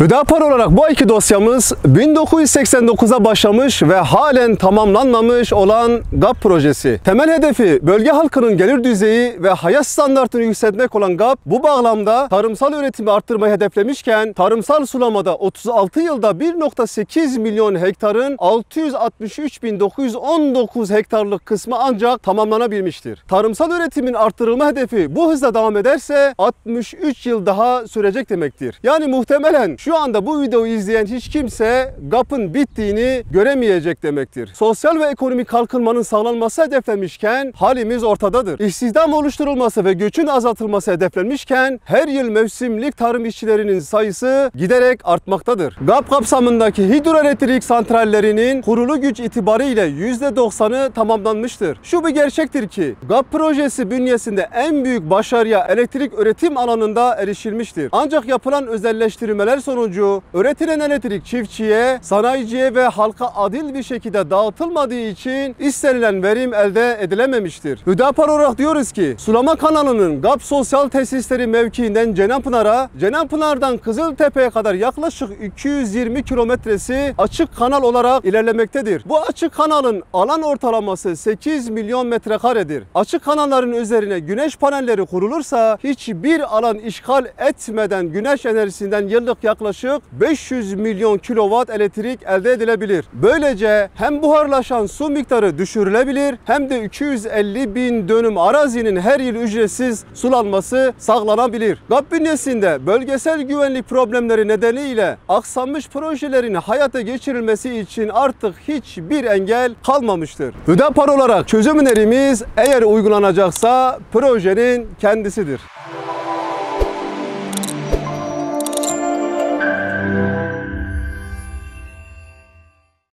Hüdapar olarak bu iki dosyamız 1989'a başlamış ve halen tamamlanmamış olan GAP projesi. Temel hedefi bölge halkının gelir düzeyi ve hayat standartını yükseltmek olan GAP, bu bağlamda tarımsal üretimi arttırmayı hedeflemişken tarımsal sulamada 36 yılda 1,8 milyon hektarın 663.919 hektarlık kısmı ancak tamamlanabilmiştir. Tarımsal üretimin arttırılma hedefi bu hızla devam ederse 63 yıl daha sürecek demektir. Yani muhtemelen şu anda bu videoyu izleyen hiç kimse GAP'ın bittiğini göremeyecek demektir. Sosyal ve ekonomik kalkınmanın sağlanması hedeflenmişken halimiz ortadadır. İstihdam oluşturulması ve göçün azaltılması hedeflenmişken her yıl mevsimlik tarım işçilerinin sayısı giderek artmaktadır. GAP kapsamındaki hidroelektrik santrallerinin kurulu güç itibariyle %90'ı tamamlanmıştır. Şu bir gerçektir ki GAP projesi bünyesinde en büyük başarıya elektrik üretim alanında erişilmiştir. Ancak yapılan özelleştirmeler sonucu üretilen elektrik çiftçiye, sanayiciye ve halka adil bir şekilde dağıtılmadığı için istenilen verim elde edilememiştir. Hüdapar olarak diyoruz ki sulama kanalının GAP sosyal tesisleri mevkiinden Cenapınar'a, Cenapınar'dan Kızıltepe'ye kadar yaklaşık 220 kilometresi açık kanal olarak ilerlemektedir. Bu açık kanalın alan ortalaması 8 milyon metrekaredir. Açık kanalların üzerine güneş panelleri kurulursa hiçbir alan işgal etmeden güneş enerjisinden yıllık yaklaşık 500 milyon kilowatt elektrik elde edilebilir. Böylece hem buharlaşan su miktarı düşürülebilir hem de 250 bin dönüm arazinin her yıl ücretsiz sulanması sağlanabilir. GAP bünyesinde bölgesel güvenlik problemleri nedeniyle aksamış projelerin hayata geçirilmesi için artık hiçbir engel kalmamıştır. Hüdapar olarak çözüm önerimiz eğer uygulanacaksa projenin kendisidir.